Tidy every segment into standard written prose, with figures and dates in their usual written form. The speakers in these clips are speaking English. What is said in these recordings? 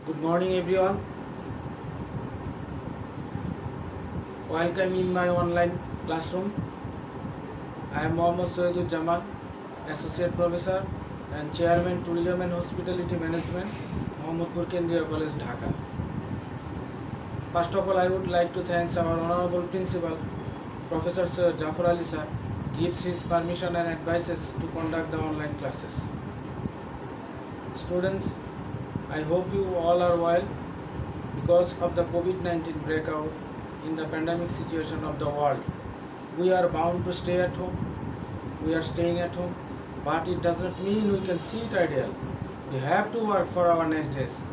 Good morning everyone. Welcome in my online classroom. I am Mohammad Soedul Jaman, Associate Professor and Chairman Tourism and Hospitality Management, Mohammedpur Kendriya College, Dhaka. First of all, I would like to thank our Honorable Principal, Professor Sir Jafar Ali Sir, gives his permission and advices to conduct the online classes. Students, I hope you all are well. Because of the COVID-19 breakout in the pandemic situation of the world, we are bound to stay at home. We are staying at home, but it does not mean we can sit idle. We have to work for our next days.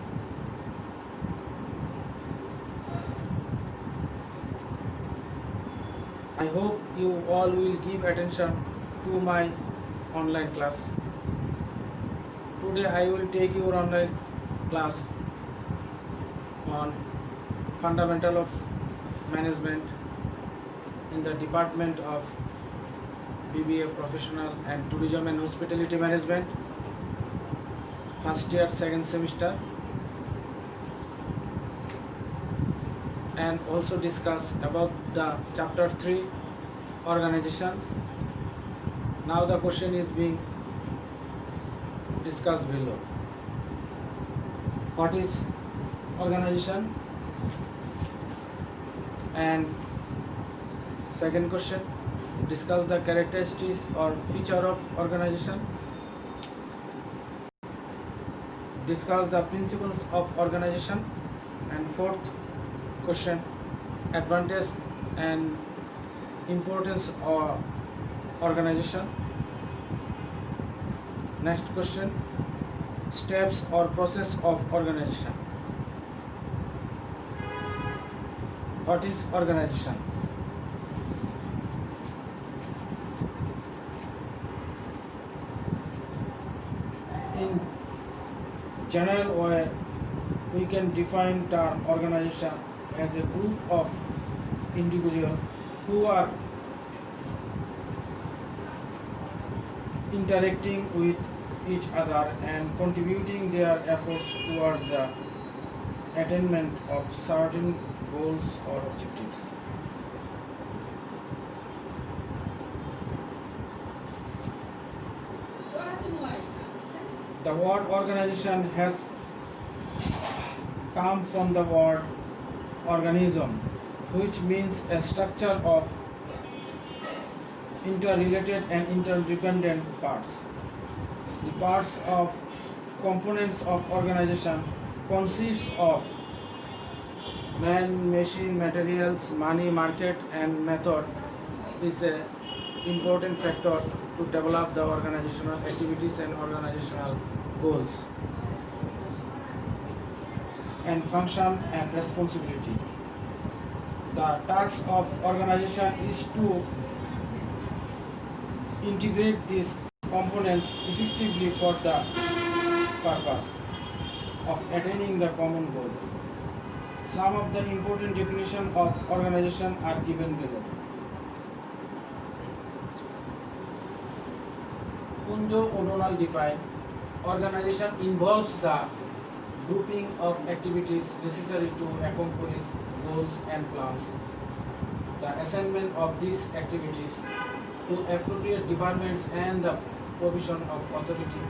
I hope you all will give attention to my online class. Today I will take your online class on fundamental of management in the department of BBA Professional and Tourism and Hospitality Management, first year, second semester, and also discuss about the chapter 3 organization. Now the question is being discussed below. What is organization? And second question, discuss the characteristics or feature of organization. Discuss the principles of organization. And fourth question, advantage and importance of organization. Next question, steps or process of organization. What is organization? In general way, we can define term organization as a group of individuals who are interacting with each other and contributing their efforts towards the attainment of certain goals or objectives. The word organization has come from the word organism, which means a structure of interrelated and interdependent parts. The parts of components of organization consists of man, machine, materials, money, market, and method is an important factor to develop the organizational activities and organizational goals and function and responsibility. The task of organization is to integrate these components effectively for the purpose of attaining the common goal. Some of the important definitions of organization are given below. Kunjo O'Donnell defined, organization involves the grouping of activities necessary to accomplish goals and plans, the assignment of these activities to appropriate departments and the provision of authority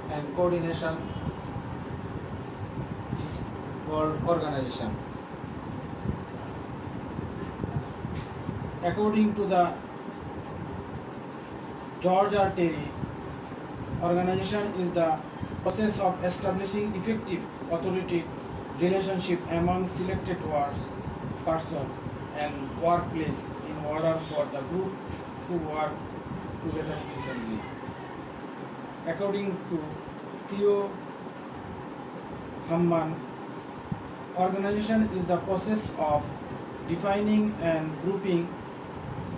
and coordination is called organization. According to the George R. Terry, organization is the process of establishing effective authority relationship among selected person and workplace in order for the group to work together efficiently. According to Theo Hamman, organization is the process of defining and grouping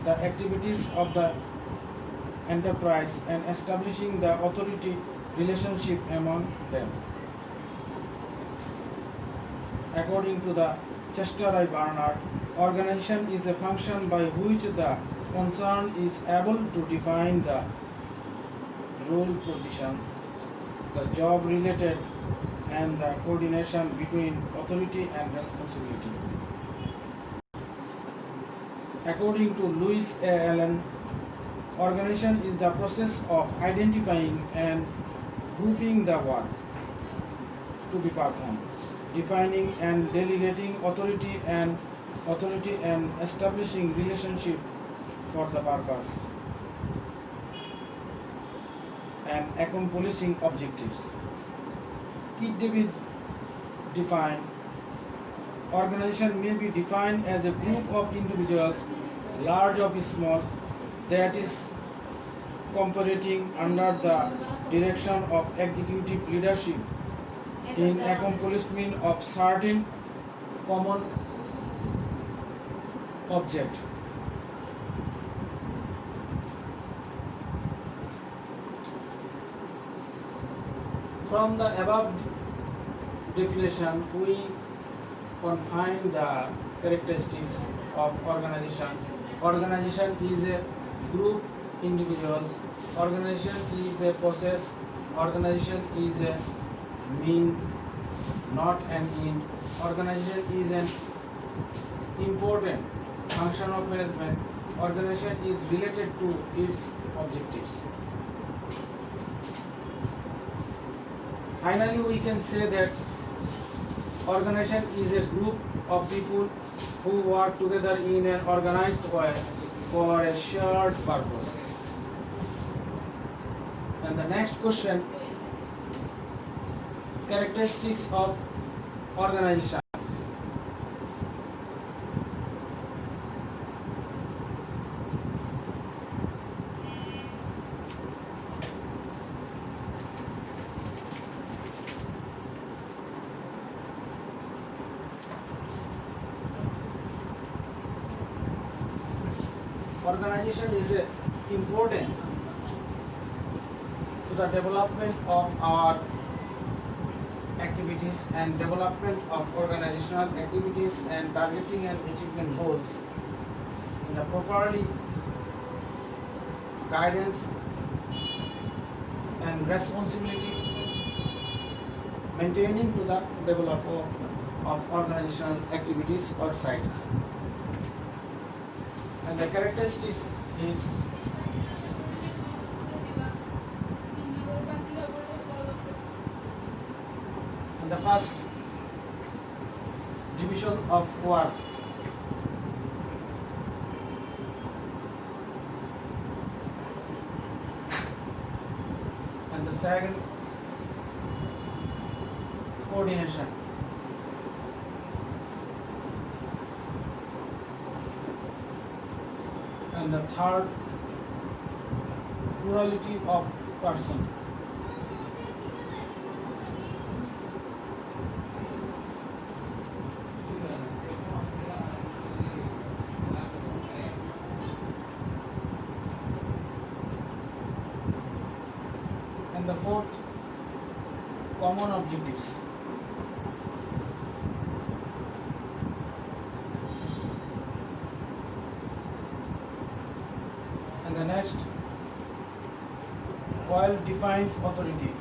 the activities of the enterprise and establishing the authority relationship among them. According to the Chester I. Barnard, organization is a function by which the concerned is able to define the role, position, the job related, and the coordination between authority and responsibility. According to Lewis A. Allen, organization is the process of identifying and grouping the work to be performed, defining and delegating authority and establishing relationship for the purpose, and accomplishing objectives. Key is defined. Organization may be defined as a group of individuals, large or small, that is cooperating under the direction of executive leadership in accomplishment of certain common object. From the above definition, we confine the characteristics of organization. Organization is a group individuals. Organization is a process. Organization is a mean, not an end. Organization is an important function of management. Organization is related to its objectives. Finally, we can say that organization is a group of people who work together in an organized way for a shared purpose. And the next question, characteristics of organization. Organization is important to the development of our activities and development of organizational activities and targeting and achievement goals in the properly guidance and responsibility maintaining to the development of organizational activities or sites. And the characteristics is and the first, division of work. And the second, coordination. And the third, plurality of person. And the fourth, common objectives. And the next, well-defined authority.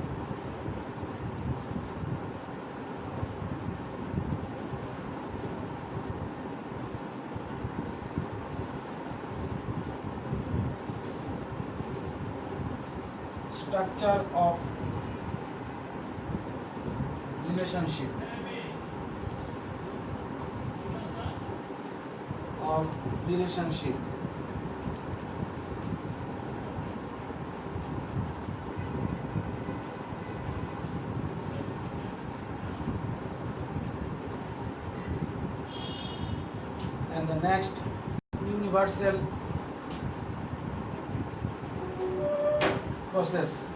Structure of relationship and the next, universal process.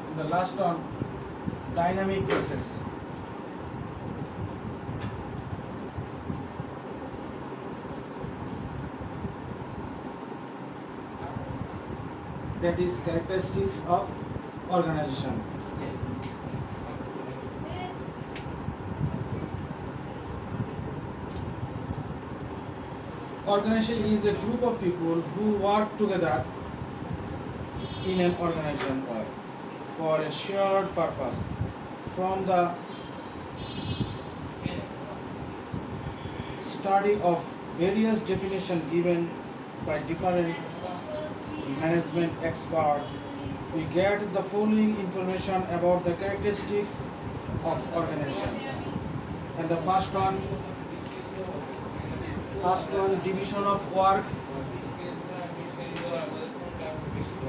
And the last one, dynamic process. That is characteristics of organization. Organization is a group of people who work together in an organization for a shared purpose. From the study of various definitions given by different management experts, we get the following information about the characteristics of organization. And the first one, division of work.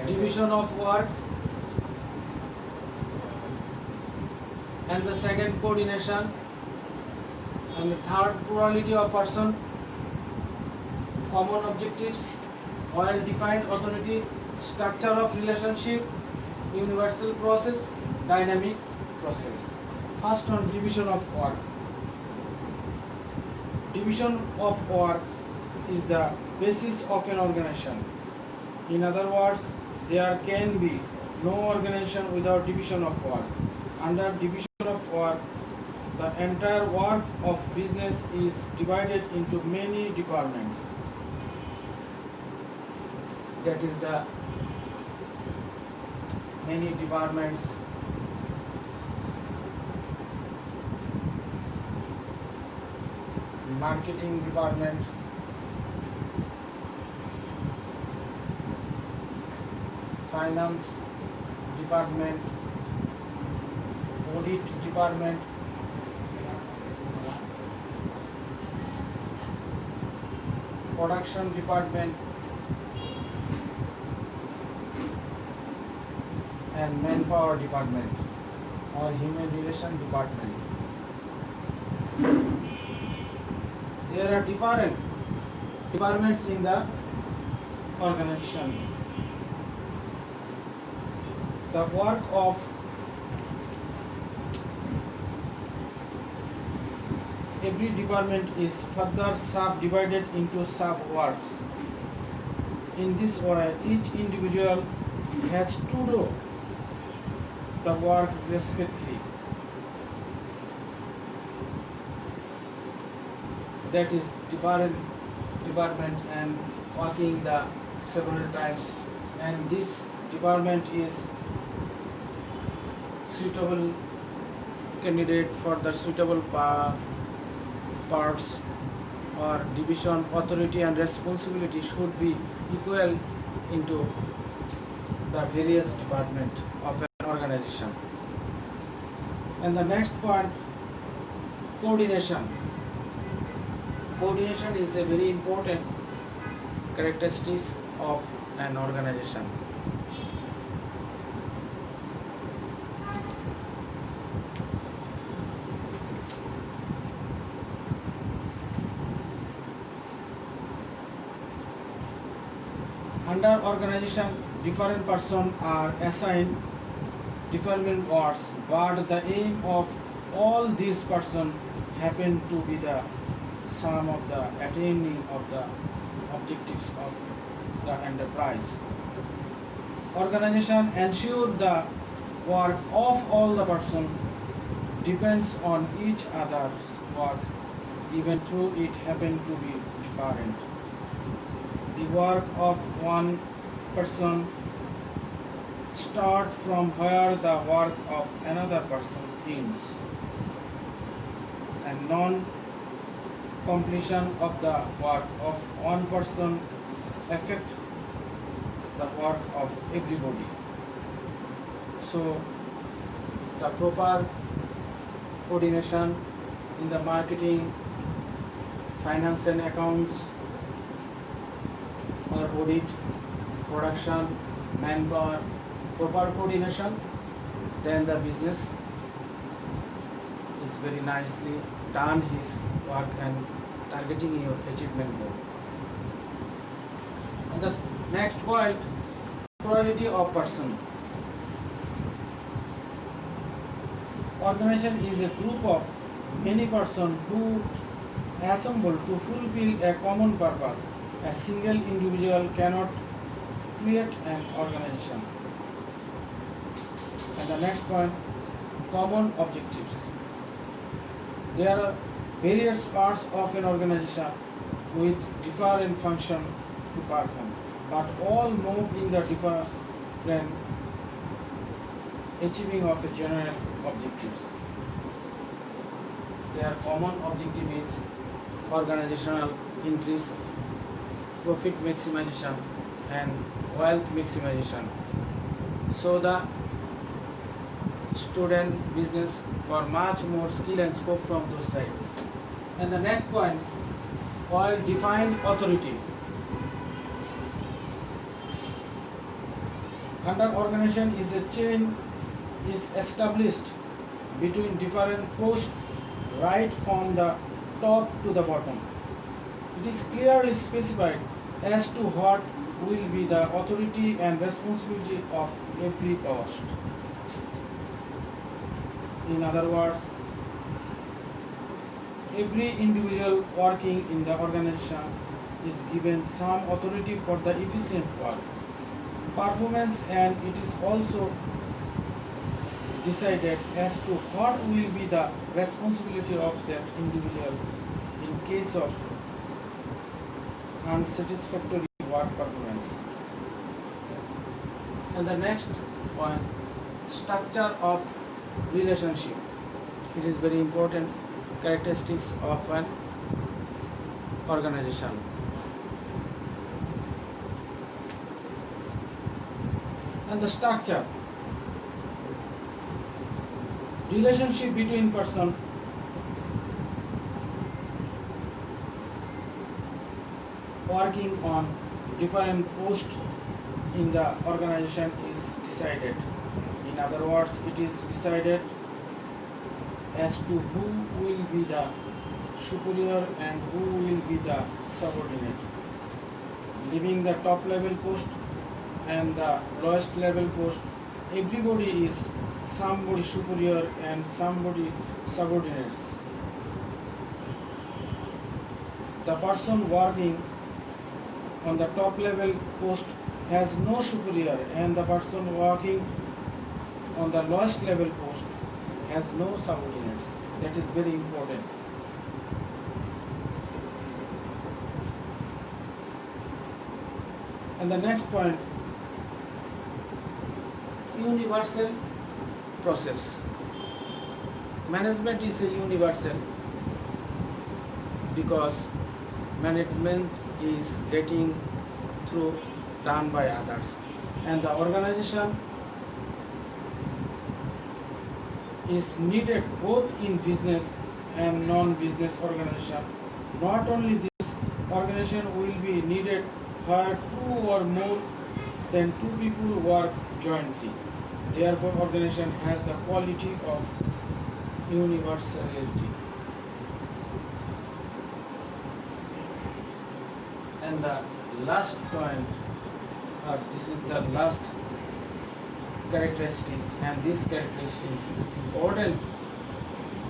Division of work. And the second, coordination. And the third, plurality of person, common objectives, well-defined authority, structure of relationship, universal process, dynamic process. First one, division of work. Division of work is the basis of an organization. In other words, there can be no organization without division of work. Under division of work, the entire work of business is divided into many departments. That is the many departments. Marketing department, finance department, audit department, production department, and manpower department or human relation department. There are different departments in the organization. The work of every department is further subdivided into sub-works. In this way, each individual has to do the work respectively. That is different department and working the several times, and this department is suitable candidate for the suitable parts or division. Authority and responsibility should be equal into the various department of an organization. And the next point, coordination. Coordination is a very important characteristic of an organization. Under organization, different persons are assigned different works, but the aim of all these persons happen to be the sum of the attaining of the objectives of the enterprise. Organization ensures the work of all the persons depends on each other's work, even though it happen to be different. The work of one person starts from where the work of another person ends, and non-completion of the work of one person affects the work of everybody. So, the proper coordination in the marketing, finance and accounts, or audit, production, manpower, proper coordination, then the business is very nicely done his work and targeting your achievement goal. And the next point, plurality of person. Organization is a group of many persons who assemble to fulfill a common purpose. A single individual cannot create an organization. And the next point, common objectives. There are various parts of an organization with different function to perform, but all move in the when achieving of a general objectives. Their common objective is organizational increase, profit maximization and wealth maximization. So the student business for much more skill and scope from those side. And the next point, while defined authority. Under organization is a chain is established between different posts right from the top to the bottom. It is clearly specified as to what will be the authority and responsibility of every post. In other words, every individual working in the organization is given some authority for the efficient work performance, and it is also decided as to what will be the responsibility of that individual in case of unsatisfactory work performance. And the next point, structure of relationship. It is very important characteristics of an organization. And the structure, relationship between person working on different posts in the organization is decided. In other words, it is decided as to who will be the superior and who will be the subordinate. Leaving the top level post and the lowest level post, everybody is somebody superior and somebody subordinates. The person working on the top level post has no superior, and the person working on the lowest level post has no subordinates. That is very important. And the next point, universal process. Management is a universal because management is getting through done by others, and the organization is needed both in business and non-business organization. Not only this, organization will be needed where two or more than two people work jointly. Therefore, organization has the quality of universality. And the last point, this is the last characteristics, and this characteristics is important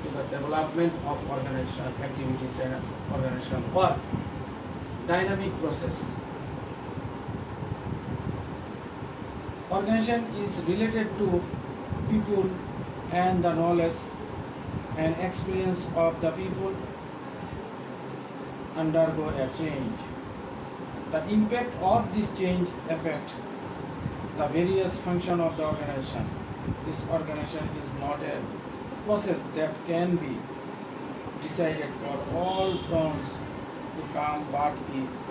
to the development of organizational activities and organizational work. Dynamic process. Organization is related to people and the knowledge and experience of the people undergo a change. The impact of this change affect the various function of the organization. This organization is not a process that can be decided for all terms to come, but is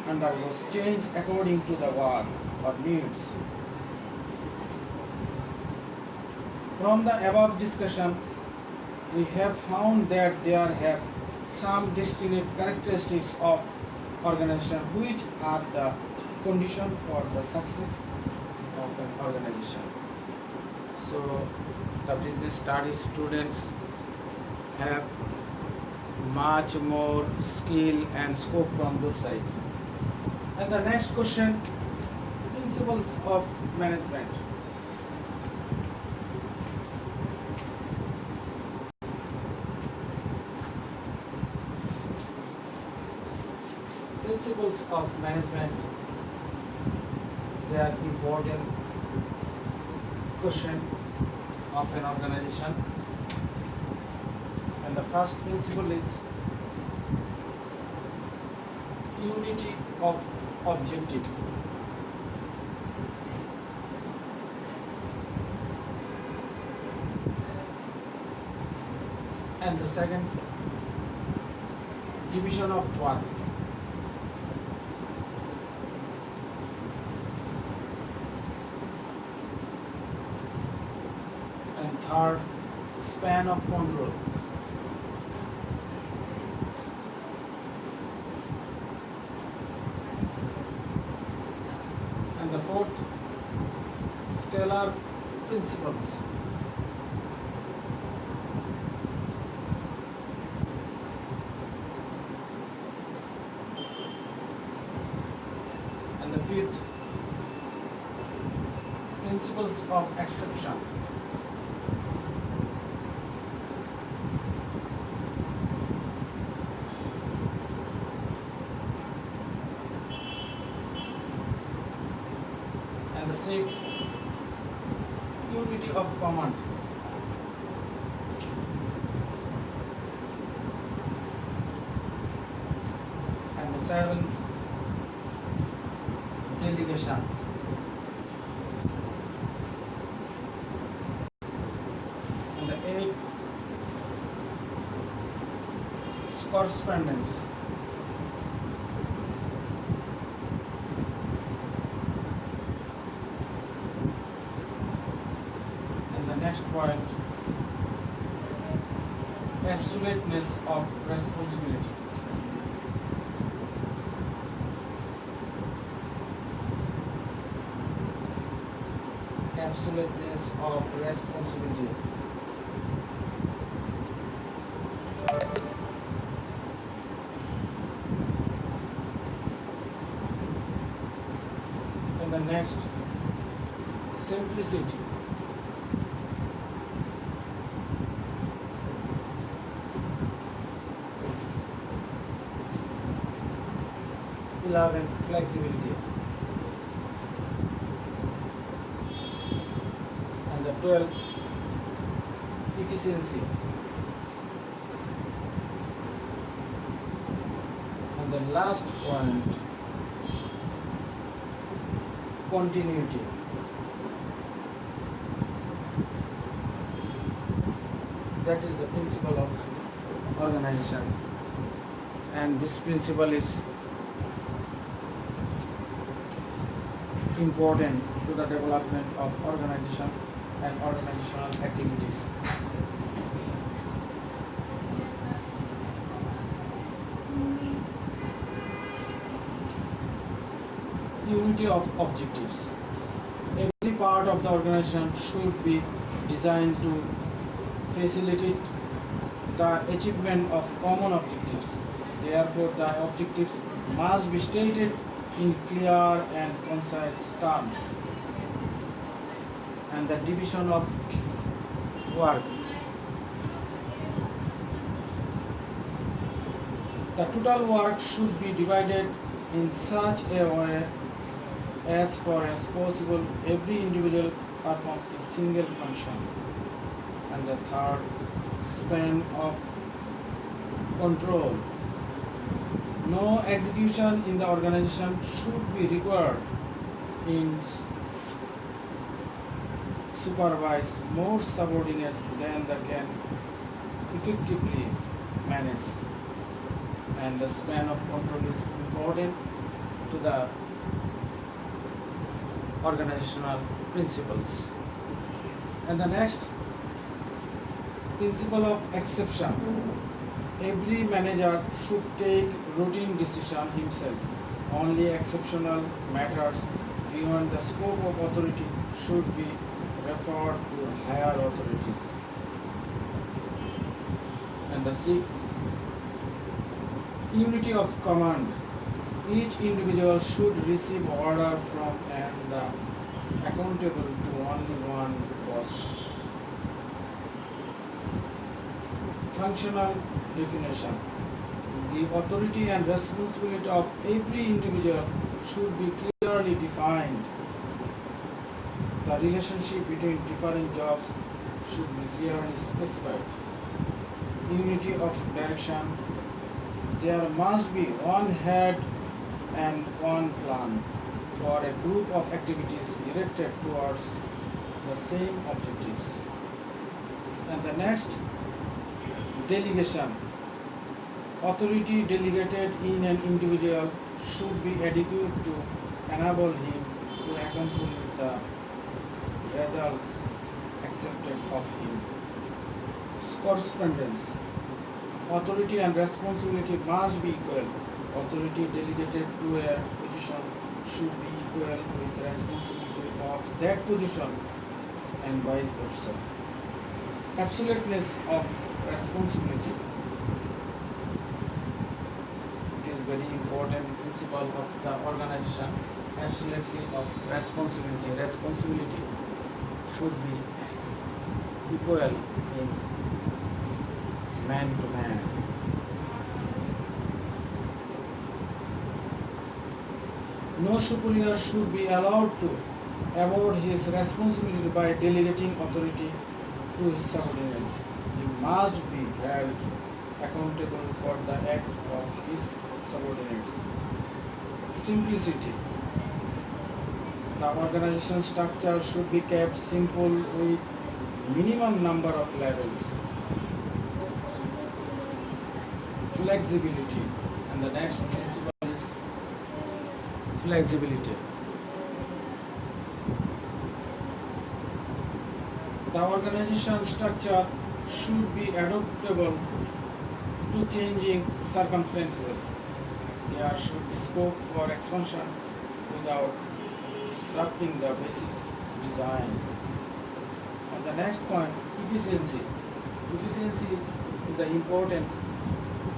undergoes change according to the work or needs. From the above discussion, we have found that there have some distinct characteristics of organization which are the condition for the success of an organization. So the business studies students have much more skill and scope from those side. And the next question, principles of management. Principles of management, they are important question of an organization. And the first principle is unity of objective. And the second, division of work. And third, span of control. And the fourth, scalar principles. And the fifth, principles of exception. And the sixth, unity of command. And the seventh, delegation. And the eighth, correspondence. And the next point, absoluteness of responsibility. Absoluteness of responsibility. And the next, simplicity. And flexibility. And the 12th, efficiency. And the last point, continuity. That is the principle of organization, and this principle is important to the development of organization and organizational activities. Unity of objectives. Every part of the organization should be designed to facilitate the achievement of common objectives. Therefore, the objectives must be stated in clear and concise terms. And the division of work. The total work should be divided in such a way as far as possible every individual performs a single function. And the third, span of control. No execution in the organization should be required in supervise more subordinates than they can effectively manage. And the span of control is important to the organizational principles. And the next, principle of exception. Every manager should take routine decision himself. Only exceptional matters beyond the scope of authority should be referred to higher authorities. And the sixth, unity of command. Each individual should receive order from and accountable to only one boss. Functional definition. The authority and responsibility of every individual should be clearly defined. The relationship between different jobs should be clearly specified. Unity of direction. There must be one head and one plan for a group of activities directed towards the same objectives. And the next, Delegation. Authority delegated in an individual should be adequate to enable him to accomplish the results accepted of him. Correspondence. Authority and responsibility must be equal. Authority delegated to a position should be equal with responsibility of that position and vice versa. Absoluteness of responsibility. It is very important principle of the organization. Absolutely of responsibility. Responsibility should be equal in man to man. No superior should be allowed to avoid his responsibility by delegating authority to his subordinates. He must be held accountable for the act of his subordinates. Simplicity. The organization structure should be kept simple with minimum number of levels. Flexibility, and the next principle is flexibility. The organization structure should be adaptable to changing circumstances. There should be scope for expansion without disrupting the basic design. And the next point, efficiency. Efficiency is the important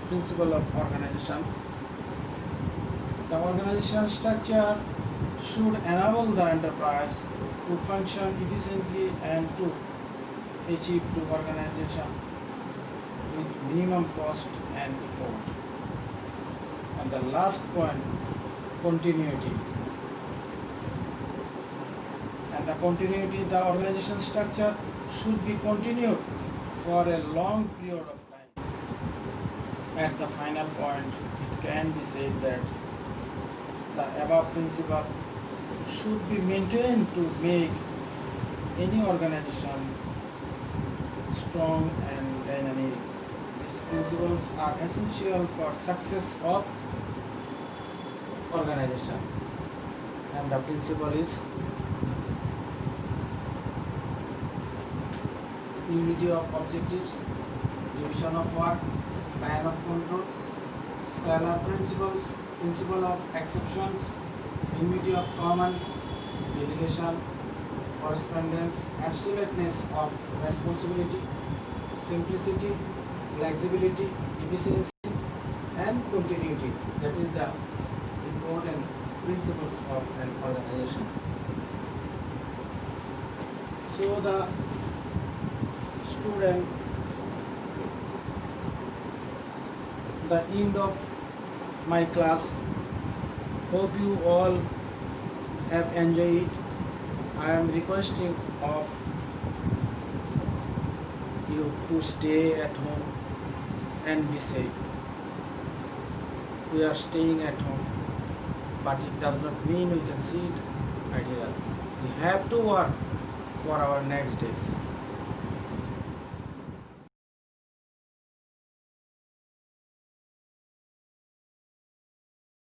principle of organization. The organization structure should enable the enterprise to function efficiently and to achieve to organization with minimum cost and effort. And the last point, continuity. And the continuity, the organization structure should be continued for a long period of time. At the final point, it can be said that the above principle should be maintained to make any organization strong and dynamic. These principles are essential for success of organization. And the principle is unity of objectives, division of work, span of control, scalar principles, principle of exceptions, unity of common, delegation, correspondence, absoluteness of responsibility, simplicity, flexibility, efficiency, and continuity. That is the important principles of an organization. So the student, the end of my class. Hope you all have enjoyed it. I am requesting of you to stay at home and be safe. We are staying at home, but it does not mean we can sit idle. We have to work for our next days.